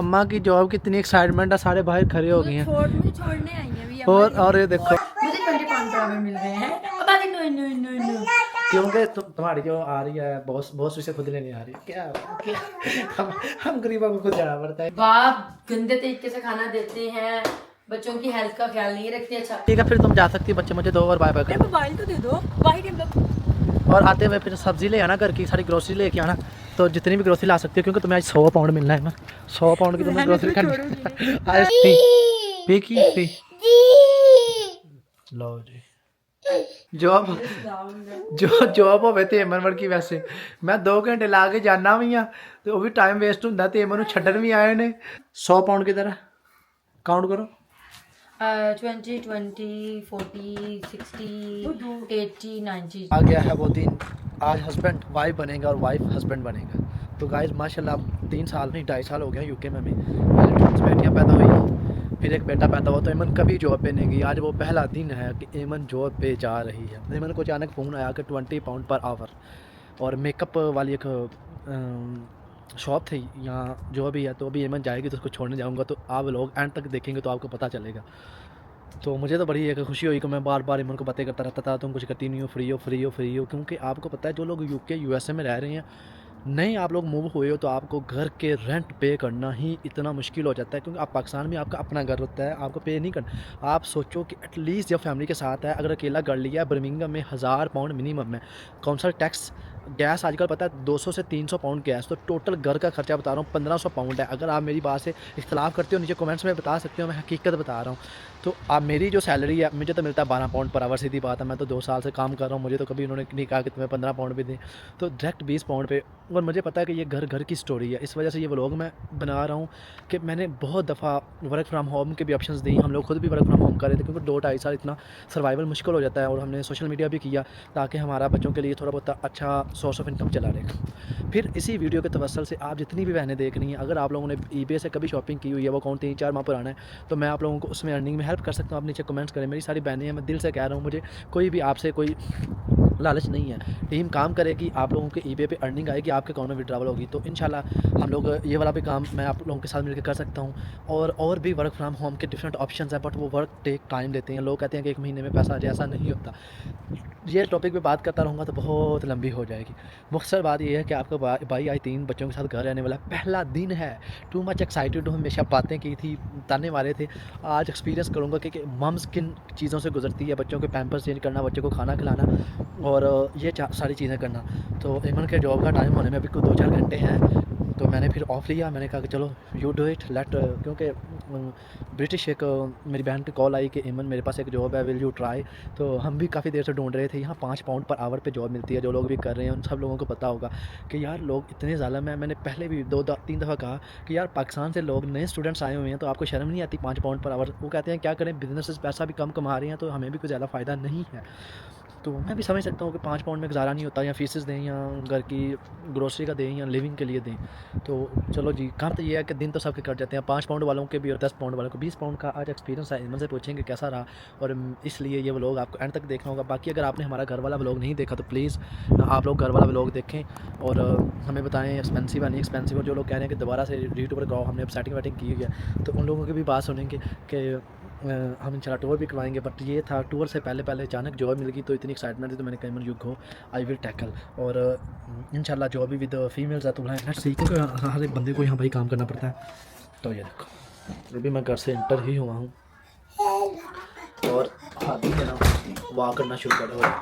अम्मा की जॉब की इतनी एक्साइटमेंट है, सारे बाहर खड़े हो गए हैं छोड़ने आई है अभी। और ये देखो मुझे 25 बराबर मिल रहे हैं। नो क्योंकि तुम्हारी जो आ रही है बहुत से खुद लेने आ रही है क्या हम गरीबों को खुद जाना पड़ता है। बाप गंदे तरीके से खाना देते हैं, बच्चों की हेल्थ का ख्याल नहीं रखते। अच्छा ठीक है, फिर तुम जा सकती हो, बच्चे मुझे दो और बाय बाय कर। मोबाइल तो दे दो भाई। और आते हुए फिर सब्जी ले आना, घर की सारी ग्रोसरी लेके आना, तो जितनी भी ग्रोसरी ला सकती हो, क्योंकि तुम्हें आज 100 पाउंड मिलना है ना, 100 पाउंड की तुम्हें ग्रोसरी करनी। लो जी जॉब जॉब होवे ते एमन वर्गी वैसे मैं 2 घंटे ला के जाना भी हाँ, तो वो भी टाइम वेस्ट होंदा ते एमन छड्डन भी आए ने। 100 पाउंड किधर है, काउंट करो। 20, 20, 40, 60, 80, 90 आ गया है वो दिन, आज हस्बैंड वाइफ बनेगा और वाइफ हस्बैंड बनेगा। तो गाइस माशाल्लाह 3 साल नहीं 2.5 साल हो गया यूके में भी। पहले ट्विंस बेटियाँ पैदा हुई, फिर एक बेटा पैदा हुआ, तो एमन कभी जॉब पे नहीं गई। आज वो पहला दिन है कि एमन जॉब पे जा रही है। एमन को अचानक फ़ोन आया कि 20 पाउंड पर आवर, और मेकअप वाली एक शॉप थी यहाँ जो भी है, तो अभी एमन जाएगी तो उसको छोड़ने जाऊँगा। तो आप लोग एंड तक देखेंगे तो आपको पता चलेगा। तो मुझे तो बड़ी एक खुशी हुई कि मैं बार बार इमन को बातें करता रहता था, तुम कुछ करती नहीं हो, फ्री हो, क्योंकि आपको पता है जो लोग यूके यूएसए में रह रहे हैं, नहीं आप लोग मूव हुए हो तो आपको घर के रेंट पे करना ही इतना मुश्किल हो जाता है, क्योंकि आप पाकिस्तान में आपका अपना घर होता है, आपको पे नहीं करना। आप सोचो कि एटलीस्ट जब फैमिली के साथ है, अगर अकेला कर लिया है, बर्मिंघम में 1000 पाउंड मिनिमम है, काउंसिल टैक्स, गैस आजकल पता है 200 से 300 पाउंड गैस, तो टोटल घर का खर्चा बता रहा हूँ 1500 पाउंड है। अगर आप मेरी बात से इख्तलाफ करते हो नीचे कमेंट्स में बता सकते हो, मैं हकीकत बता रहा हूँ। तो आप मेरी जो सैलरी है, मुझे तो मिलता है 12 पाउंड पर आवर, सीधी बात है, मैं तो 2 साल से काम कर रहा हूँ, मुझे तो कभी उन्होंने नहीं कहा कि तुम्हें 15 पाउंड भी दें, तो डायरेक्ट 20 पाउंड पे। और मुझे पता है कि ये घर की स्टोरी है, इस वजह से ये व्लॉग मैं बना रहा हूँ कि मैंने बहुत दफ़ा वर्क फ्राम होम के भी ऑप्शंस दी, हम लोग खुद भी वर्क फ्राम होम कर रहे थे, क्योंकि 2-2.5 साल इतना सर्वाइवल मुश्किल हो जाता है, और हमने सोशल मीडिया भी किया ताकि हमारा बच्चों के लिए थोड़ा बहुत अच्छा सोर्स ऑफ इनकम चला रहे। फिर इसी वीडियो के तवस्सल से आप जितनी भी बहनें देख रही हैं, अगर आप लोगों ने ईबे से कभी शॉपिंग की हुई है, वो अकाउंट 3-4 माह पुराना है, तो मैं आप लोगों को उसमें अर्निंग में हेल्प कर सकता हूँ। आप नीचे कमेंट्स करें, मेरी सारी बहनें हैं, मैं दिल से कह रहा हूँ, मुझे कोई भी आपसे कोई लालच नहीं है। टीम काम करेगी, आप लोगों के ईबे पे अर्निंग आएगी, आपके अकाउंट में विड्रॉवल होगी, तो इंशाल्लाह हम लोग ये वाला भी काम मैं आप लोगों के साथ मिलकर कर सकता हूँ। और भी वर्क फ्राम होम के डिफरेंट ऑप्शंस हैं, बट वो वर्क टेक टाइम लेते हैं। लोग कहते हैं कि 1 महीने में पैसा आ जाए, ऐसा नहीं होता। ये टॉपिक पे बात करता रहूँगा तो बहुत लंबी हो जाएगी। मुख्तसर बात ये है कि आपका भाई आज 3 बच्चों के साथ घर रहने वाला है, पहला दिन है। टू मच एक्साइटेड हूँ, हमेशा बातें की थी, ताने मारे थे, आज एक्सपीरियंस करूँगा कि मम्स किन चीज़ों से गुजरती है, बच्चों के पैम्पर्स चेंज करना, बच्चों को खाना खिलाना, और ये सारी चीज़ें करना। तो एमन के जॉब का टाइम होने में अभी कोई 2-4 घंटे हैं, तो मैंने फिर ऑफ लिया। मैंने कहा कि चलो यू डू इट लेट, क्योंकि ब्रिटिश एक मेरी बहन की कॉल आई कि एमन मेरे पास एक जॉब है, विल यू ट्राई। तो हम भी काफ़ी देर से ढूंढ रहे थे, यहाँ 5 पाउंड पर आवर पे जॉब मिलती है, जो लोग भी कर रहे हैं उन सब लोगों को पता होगा कि यार लोग इतने ज़ालिम हैं। मैंने पहले भी 2-3 दफ़ा कहा कि यार पाकिस्तान से लोग नए स्टूडेंट्स आए हुए हैं, तो आपको शर्म नहीं आती 5 पाउंड पर आवर? वो कहते हैं क्या करें, बिजनेस पैसा भी कम कमा रहे हैं, तो हमें भी कुछ ज़्यादा फ़ायदा नहीं है। तो मैं भी समझ सकता हूँ कि 5 पाउंड में गुजारा नहीं होता, या फीसेस दें, या घर की ग्रोसरी का दें, या लिविंग के लिए दें। तो चलो जी, काम तो ये है कि दिन तो सबके कट जाते हैं, 5 पाउंड वालों के भी और 10 पाउंड वालों को। 20 पाउंड का आज एक्सपीरियंस है, इनसे पूछेंगे कैसा रहा, और इसलिए ये व्लॉग आपको एंड तक देखना होगा। बाकी अगर आपने हमारा घर वाला व्लॉग नहीं देखा तो प्लीज़ आप लोग घर वाला व्लॉग देखें, और हमें बताएं एक्सपेंसिव है नहीं एक्सपेंसिव। और जो लोग कह रहे हैं कि दोबारा से यूट्यूबर कराओ, हमने अब सेटिंग वेटिंग की हुई है, तो उन लोगों की भी बात सुनेंगे कि हम इंशाल्लाह टूर भी करवाएंगे। बट ये था, टूर से पहले अचानक जॉब मिल गई, तो इतनी एक्साइटमेंट थी, तो मैंने कहा मन you go, I will tackle. और इंशाल्लाह जॉब भी विद फीमेल्स है, तो लेट्स सी, क्योंकि हर एक बंदे को यहाँ भाई काम करना पड़ता है। तो ये देखो अभी मैं घर से इंटर ही हुआ हूँ, और हाथी ने ना वाह करना शुरू कर दिया।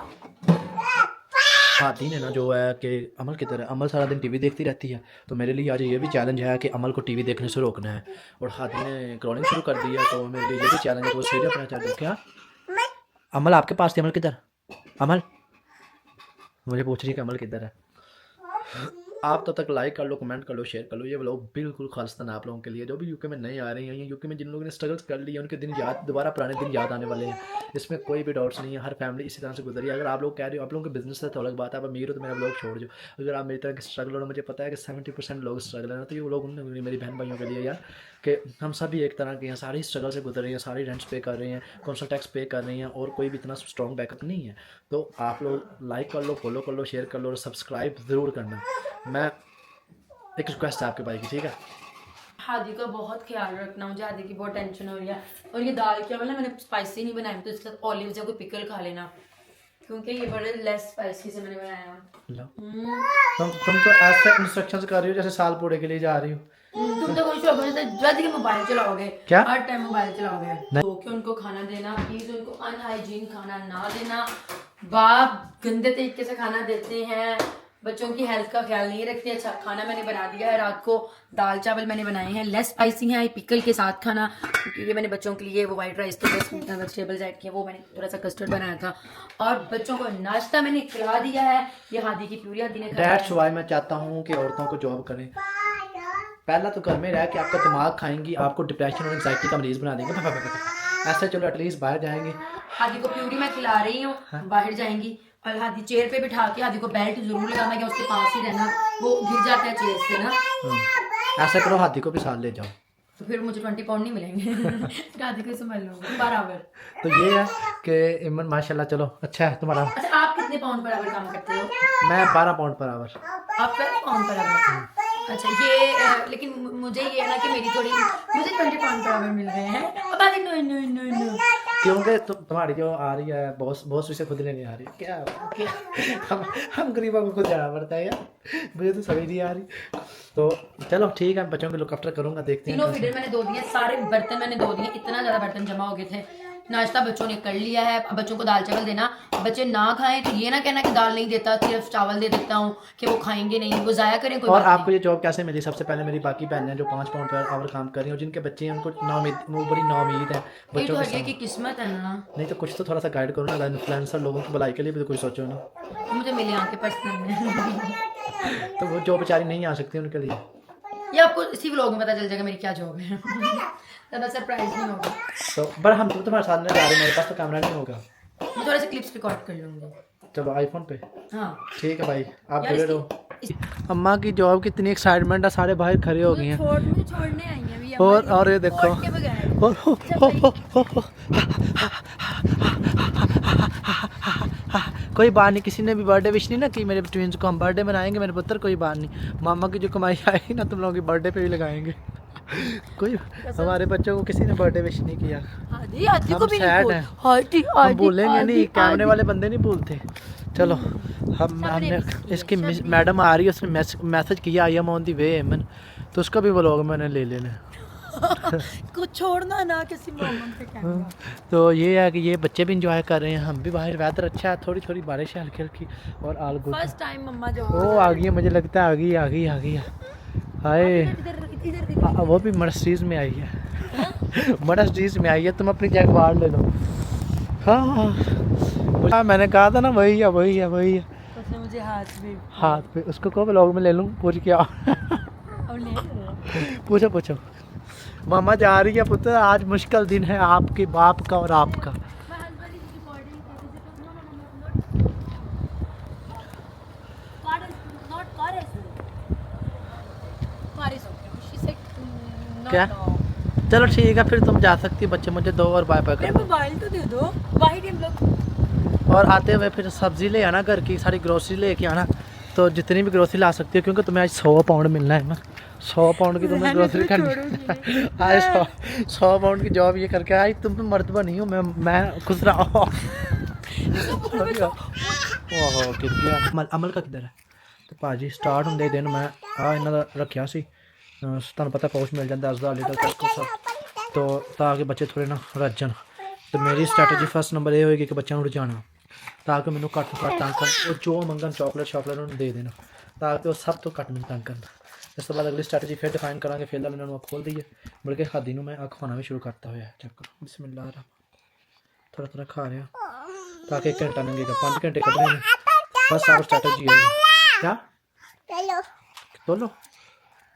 हाथी ने ना जो है कि अमल की तरह, अमल सारा दिन टीवी देखती रहती है, तो मेरे लिए आज ये भी चैलेंज है कि अमल को टीवी देखने से रोकना है। और हाथी ने क्रॉलिंग शुरू कर दी है, तो मेरे लिए ये भी चैलेंज है, वो सीधे अपना चाहते क्या अमल आपके पास थी, अमल किधर, अमल मुझे पूछ रही है कि अमल किधर है। आप तब तक लाइक कर लो, कमेंट कर लो, शेयर कर लो। ये व्लॉग बिल्कुल खालिस्तान आप लोगों के लिए, जो भी यूके में नए आ रहे हैं, या यूके में जिन लोगों ने स्ट्रगल्स कर ली है, उनके दिन याद, दोबारा पुराने दिन याद आने वाले हैं। इसमें कोई भी डाउट्स नहीं है, हर फैमिली इसी तरह से गुजरी है। अगर आप लोग कह रहे हो आप लोगों के बिजनेस है तो अलग बात है, आप अमीर हो तो मेरा व्लॉग छोड़ दो। अगर आप मेरी तरह के स्ट्रगल हो, मुझे पता है कि 70% लोग स्ट्रगल है, तो ये लोग मेरी बहन भाइयों के लिए यार, कि हम सभी एक तरह के हैं, सारी स्ट्रगल से गुजर रहे हैं, सारी रेंट्स पे कर रहे हैं, कौंसल टैक्स पे कर रहे हैं, और कोई भी इतना स्ट्रॉन्ग बैकअप नहीं है। तो आप लोग लाइक कर लो, फॉलो कर लो, शेयर कर लो, और सब्सक्राइब ज़रूर करना। मैं एक रिक्वेस्ट है आपके भाई की, ठीक है? हादी का बहुत ख्याल रखना, मुझे हादी की बहुत टेंशन हो रही है। और ये दाल क्या वाला मैंने स्पाइसी नहीं बनाया, तो इसके साथ ऑलिव या कोई पिकल खा लेना, क्योंकि ये बड़े लेस स्पाइसी से मैंने बनाया। तुम तो ऐसे इंस्ट्रक्शंस कर रही हो जैसे साल पूरे के लिए जा रही हो। तुम तो कोई शौक से जल्दी के मोबाइल चलाओगे, क्या हर टाइम मोबाइल चलाओगे। तो कि उनको खाना देना, प्लीज उनको अनहाइजीन खाना ना देना। बाप गंदे तरीके से खाना देते हैं, बच्चों की हेल्थ का ख्याल नहीं रखते। अच्छा खाना मैंने बना दिया है, रात को दाल चावल मैंने बनाए हैं, लेस स्पाइसी है, पिकल के साथ खाना, क्योंकि ये मैंने बच्चों के लिए वो वाइट राइस के वेजिटेबल्स ऐड किए, वो मैंने थोड़ा सा कस्टर्ड बनाया था। और बच्चों को नाश्ता मैंने खिला दिया है, ये हादी की प्यूरी हादी ने खाया। दैट्स व्हाई मैं चाहता हूँ कि औरतों को जॉब करें। पहला तो घर में रह के आपका दिमाग खाएंगी, आपको डिप्रेशन और एंजाइटी का मरीज बना देंगे। ऐसे चलो एटलीस्ट बाहर जाएंगे। हादी को प्यूरी मैं खिला रही हूँ, बाहर जाएंगी। और हादी चेयर पे बिठा के हादी को बेल्ट जरूर लगाना, कि उसके पास ही रहना, वो गिर जाता है चेयर से ना। ऐसा करो हाथी को भी साथ ले जाओ, तो फिर मुझे 20 पाउंड नहीं मिलेंगे। हादी को संभाल लूंगी बराबर। तो ये है कि इमन माशाल्लाह चलो अच्छा है तुम्हारा। अच्छा आप कितने पाउंड पर आवर काम करते हो? मैं 12 पाउंड पर आवर। आप 12 पाउंड पर आवर? अच्छा ये लेकिन मुझे ये है ना कि मुझे 20 पाउंड पर आवर मिल रहे हैं। अब आदि नो नो नो नो, क्योंकि तुम्हारी जो आ रही है बॉस से खुद लेने आ रही है। क्या हम गरीबों को खुद जाना पड़ता है यार, मुझे तो समझ नहीं आ रही। तो चलो ठीक है, बच्चों के लुक आफ्टर करूंगा, देखते हैं। तीनों फीडर मैंने धो दिए, सारे बर्तन मैंने धो दिए, इतना ज्यादा बर्तन जमा हो गए थे। नाश्ता बच्चों ने कर लिया है, अब बच्चों को दाल चावल देना। बच्चे ना खाएं तो ये ना कहना कि दाल नहीं देता, सिर्फ चावल दे देता हूँ, कि वो खाएंगे नहीं, वो जाया करें। कोई और बात आपको ये जॉब कैसे मिली? सबसे पहले मेरी बाकी बहनें जो 5 पाउंड पर आवर काम कर रही हैं, जिनके बच्चे हैं, उनको वो बड़ी नाउम्मीद है नहीं। बच्चों तो के हर की किस्मत है ना। नहीं तो कुछ तो थोड़ा सा गाइड करो ना, इन्फ्लुएंसर लोगों की भलाई के लिए भी तो कुछ सोचो ना। मुझे मिले आंखें पर्सनल में। तो वो जो बेचारी नहीं आ सकती उनके लिए ये आपको इसी व्लॉग में पता चल जाएगा मेरी क्या जॉब है। ज़्यादा सरप्राइज नहीं होगा। तो पर हम तो तुम्हारे साथ में जा रहे हैं, मेरे पास तो कैमरा नहीं होगा। मैं थोड़े से क्लिप्स रिकॉर्ड कर लूँगी। चलो आईफोन पे। हाँ ठीक है भाई, आप यार जुड़े रहो। अम्मा की जॉब की इतनी एक्साइटमेंट है, सारे बाहर खड़े हो गए हैं। छोड़ने आई हैं अभी। और ये देखो कोई बात नहीं, किसी ने भी बर्थडे विश नहीं ना की मेरे ट्विंस को। हम बर्थडे मनाएंगे मेरे पुत्र, कोई बात नहीं। मामा की जो कमाई आएगी ना तुम लोगों की बर्थडे पे भी लगाएंगे। कोई हमारे बच्चों को किसी ने बर्थडे विश नहीं किया। हम सैड हैं, हम भूलेंगे नहीं, कैमरे वाले बंदे नहीं भूलते। चलो हमने इसकी मैडम आ रही है, उसने मैसेज किया आई एम ऑन दी वे एमन, तो उसका भी व्लॉग मैंने ले लेना। कुछ छोड़ना ना किसी मोमेंट पे कैमरा। तो ये है कि ये बच्चे भी इंजॉय कर रहे हैं, हम भी बाहर, वेदर अच्छा है, थोड़ी थोड़ी बारिश है हल्की हल्की, और आल गुड। फर्स्ट टाइम मम्मा जो वो आ गई है, मुझे लगता है आ गई हाय। वो भी मर्सिडीज में आई है। मर्सिडीज में आई है, तुम अपनी जैगवार ले लो। हाँ मैंने कहा था ना, वही है। उसने मुझे हाथ पे उसको कहो व्लॉग में ले लूँ, पूछ क्या। पूछो मामा जा रही है पुत्र, आज मुश्किल दिन है आपके बाप का और आपका। क्या चलो ठीक है, फिर तुम जा सकती हो, बच्चे मुझे दो और बाय बाय कर। मोबाइल तो दे दो, बाहर हम लोग। और आते हुए फिर सब्जी ले आना, घर की सारी ग्रोसरी लेके आना, तो जितनी भी ग्रोसरी ला सकती हो, क्योंकि तुम्हें आज 100 पाउंड मिलना है ना। 100 पाउंड की तुम्हें ग्रोसरी करनी आज 100 पाउंड की जॉब ये करके आई। तुम मर्तबा नहीं हो, मैं खुश रहा हूँ। गिर गया। अमल का किधर है? तो भाजी स्टार्ट होंगे दिन मैं इन्हों का रखा सी, तुम पता पहुँच मिल जाता 10 लीटर तक सब, तो ताकि बच्चे थोड़े ना रजन। तो मेरी स्ट्रैटेजी फर्स्ट नंबर ये होएगी कि बच्चों को रजाना, ताकि मैंने घट तो घट तंग कर, जो मंगन चॉकलेट उन्होंने दे देना, ताकि वो सब तो घट मैंने तंग करना। इस तो बाद अगली स्ट्रैटेजी फिर डिफाइन करा, फिलहाल इन्होंने आप खोल दी है, बल्कि खादी में मैं खाना भी शुरू करता हुआ। चेक करो, बिस्मिल्लाह, थोड़ा खा रहा, ताकि 1 घंटा लंघेगा, 5 घंटे कटने में। बस सारा स्ट्रैटेजी है। क्या तोलो?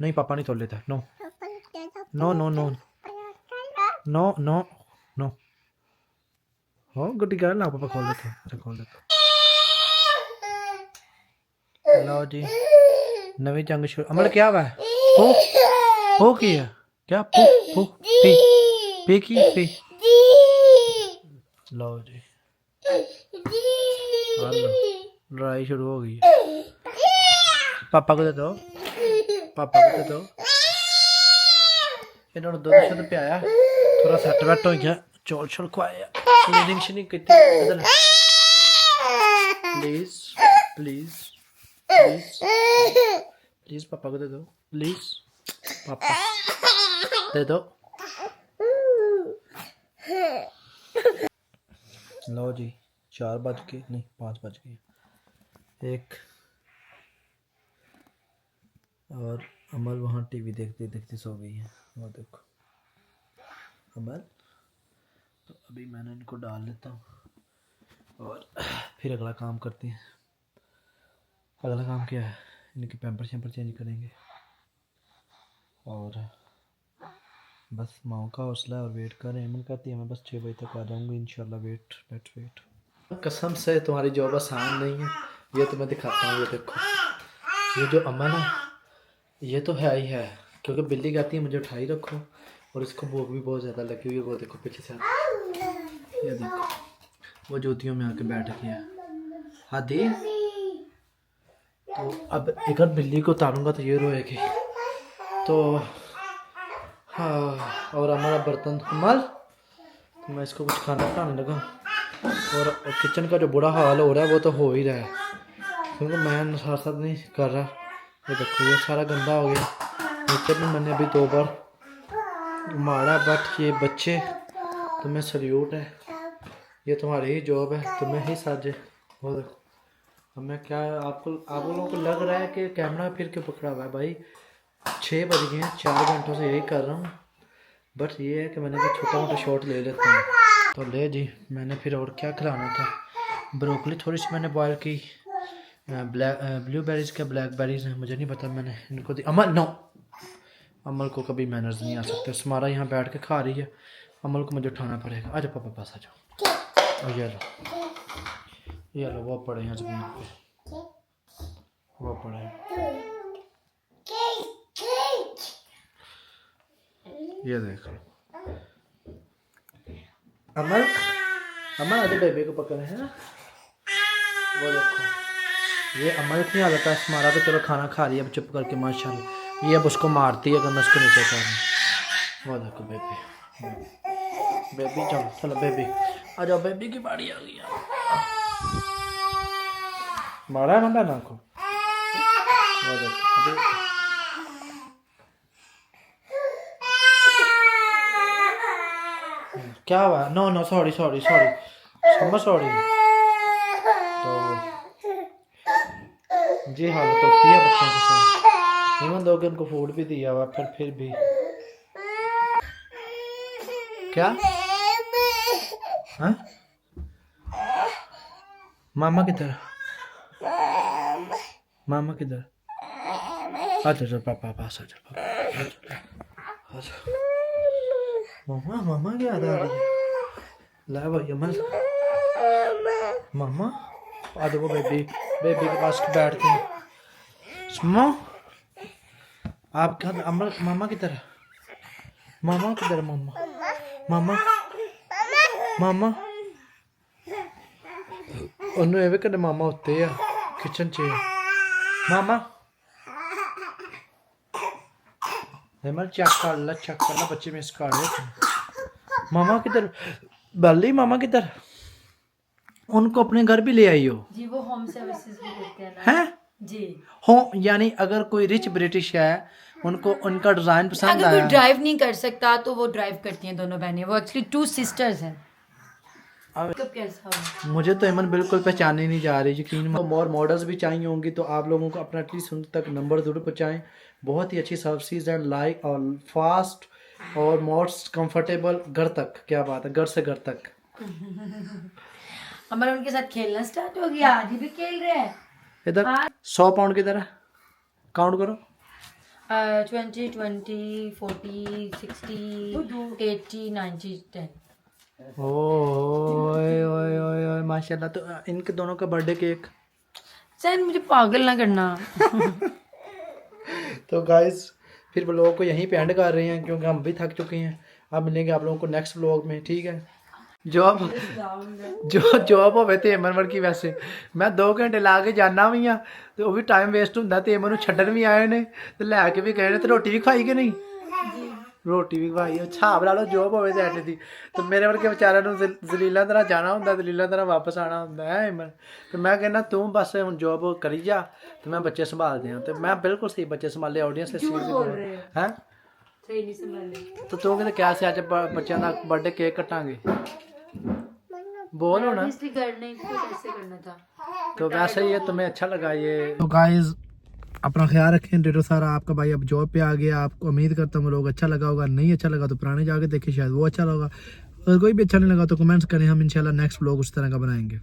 नहीं पापा नहीं तोल लेता। No no no no no no no. हो गुड गर्ल ना, पापा खोल देते। अच्छा खोल देता। लो जी, नवी जंग शुरू। अमल क्या हुआ है? हो की है क्या? पी की लो जी, लड़ाई शुरू हो गई है। पापा को दे दो, पापा को दे दो। इन्होंने दुध शुद्ध पियाया थोड़ा सैट वैट हो गया चौल शोल खुआया क्लीनिंग शनिंग की इधर प्लीज प्लीज प्लीज प्लीज पापा को दे दो प्लीज पापा दे दो लो जी 4 बज के नहीं 5 बज गए एक और अमल वहाँ टीवी देखते देखते सो गई है वो देखो अमल तो अभी मैंने इनको डाल लेता हूँ और फिर अगला काम करते हैं अगला काम क्या है इनके पैम्पर शैम्पर चेंज करेंगे और बस माओ का हौसला और वेट कर रहे हैं मन कहती है मैं बस 6 बजे तक आ जाऊँगी इंशाल्लाह वेट लेट्स वेट कसम से तुम्हारी जॉब आसान नहीं है ये तो मैं दिखाता हूँ ये देखो ये जो अमल है ये तो है ही है क्योंकि बिल्ली कहती है मुझे उठाई रखो और इसको भूख भी बहुत ज़्यादा लगी हुई है वो देखो पीछे से ये देखो वो जूतियों में आके बैठ गया हादी तो अब अगर बिल्ली को उतारूंगा तो ये रोएगी तो हाँ और हमारा बर्तन अमल तो मैं इसको कुछ खाना बनाने लगा और किचन का जो बुरा हाल हो रहा है वो तो हो ही रहा है क्योंकि मैं साथ साथ नहीं कर रहा ये देखो ये सारा गंदा हो गया नीचे भी मैंने अभी 2 बार मारा बट ये बच्चे तुम्हें सल्यूट है ये तुम्हारी ही जॉब है तुम्हें ही साजे वो देखो हमें क्या आप लोगों को लग रहा है कि कैमरा फिर के पकड़ा हुआ है भाई 6 बज गए हैं 4 घंटों से यही कर रहा हूँ बट ये है कि मैंने कहा छोटा मोटा शॉट ले लेता हूँ तो ले जी मैंने फिर और क्या खिलाना था ब्रोकली थोड़ी सी मैंने बॉयल की ब्लूबेरीज क्या ब्लैकबेरीज हैं मुझे नहीं पता मैंने इनको दी अमल नो अमल को कभी मैनर्स नहीं आ सकते समारा यहाँ बैठ के खा रही है अमल को मुझे उठाना पड़ेगा आ जाओ पापा पास आ जाओ और ये लो वो पड़े हैं ज़मीन पे वो पड़े हैं ये देख लो अमल अमल आज बेबी को पकड़े हैं वो देखो ये अमल की हालत है हमारा तो चलो खाना खा रही है अब चुप करके माशाल्लाह ये अब उसको मारती है अगर मैं उसको नीचे कर वो देखो बेबी बेबी चलो चलो बेबी आ जाओ बेबी की बारी आ गई मारा है ना को वो देखो अभी क्या हुआ no no sorry sorry sorry समझ सॉरी तो जी हालत होती है बच्चों के साथ इवन दो के उनको फूड भी दिया हुआ फिर भी क्या हाँ मामा किधर मामा किधर अच्छा चल पापा पास आ जा पापा मामा मामा की याद आ रही है ला भाई अमल मामा आ जाओ बेबी बेबी के पास बैठते हैं सुनो आप क्या अमल मामा की तरह मामा की तरह मामा मामा मामा ਉਹਨੂੰ ਐਵੇਂ ਕਦੇ ਮਾਮਾ ਉੱਤੇ ਆ ਕਿਚਨ 'ਚ ਮਾਮਾ हेमल चेक कर ला बच्चे मिस कर रहे मामा किधर बल्ली मामा किधर उनको अपने घर भी ले आई हो जी वो होम सर्विसेज भी देते हैं ना हैं जी हो यानी अगर कोई रिच ब्रिटिश है उनको उनका डिजाइन पसंद अगर आया कोई ड्राइव नहीं कर सकता तो वो ड्राइव करती हैं दोनों बहनें वो एक्चुअली 2 सिस्टर्स हैं कब कैसा हो मुझे तो एमन बिल्कुल पहचाने नहीं जा रही यकीन और मॉडल्स भी चाहिए होंगी तो आप लोगों को अपना एटलीस्ट उन तक नंबर ज़रूर पहुँचाएँ बहुत ही अच्छी सर्विसेज एंड लाइक और फास्ट और मोस्ट कंफर्टेबल घर तक क्या बात है घर से घर तक हमारा उनके साथ खेलना स्टार्ट हो गया आज भी खेल रहे हैं इधर 100 पाउंड की तरह काउंट करो 20 20 40 60 80 90 10 ओए ओए ओए ओए माशाल्लाह तो इनके दोनों का बर्थडे केक सर मुझे पागल ना करना तो गाइस फिर व्लॉग को यहीं पे एंड कर रहे हैं क्योंकि हम भी थक चुके हैं अब मिलेंगे आप लोगों को नेक्स्ट व्लॉग में ठीक है जॉब होवे ते एमन वर्गी वैसे मैं 2 घंटे ला के जाना भी हाँ तो वो भी टाइम वेस्ट होंदा ते एमन छड्डन भी आए ने ते लैके भी गए ने ते रोटी भी खाई कि नहीं ਰੋਟੀ ਵੀ ਖਵਾਈ ਹਿਸਾਬ ਲਾ ਲਓ ਜੋਬ ਹੋਵੇ ਤੇ ਐਡੀ ਦੀ ਤੇ ਮੇਰੇ ਵਰਗੇ ਵਿਚਾਰਿਆਂ ਨੂੰ ਜ਼ਲੀਲਾਂ ਤਰ੍ਹਾਂ ਜਾਣਾ ਹੁੰਦਾ ਜ਼ਲੀਲਾਂ ਤਰ੍ਹਾਂ ਵਾਪਸ ਆਣਾ ਹੁੰਦਾ ਹੈ ਇਮਨ ਤੇ ਮੈਂ ਕਹਿੰਦਾ ਤੂੰ ਬਸ ਹੁਣ ਜੋਬ ਕਰੀ ਜਾ ਤੇ ਮੈਂ ਬੱਚੇ ਸੰਭਾਲਦੇ ਹਾਂ ਤੇ ਮੈਂ ਬਿਲਕੁਲ ਸਹੀ ਬੱਚੇ ਸੰਭਾਲੇ ਆਡੀਅנס ਹੈ ਸਹੀ ਨਹੀਂ ਸੰਭਾਲੇ ਤੇ ਤੂੰ ਕਹਿੰਦੇ ਕਿਹਾ ਸੀ ਅੱਜ ਬੱਚਿਆਂ ਦਾ ਬਰਥਡੇ ਕੇਕ ਕੱਟਾਂਗੇ बोल हो ना करने को कैसे करना था तो वैसे ही है तुम्हें अच्छा लगा ये तो गाइस अपना ख्याल रखें डेटो सारा आपका भाई अब जॉब पे आ गया आपको उम्मीद करता हूँ लोग अच्छा लगा होगा नहीं अच्छा लगा तो पुराने जाके देखें शायद वो अच्छा लगा अगर कोई भी अच्छा नहीं लगा तो कमेंट्स करें हम इंशाल्लाह नेक्स्ट व्लॉग उस तरह का बनाएंगे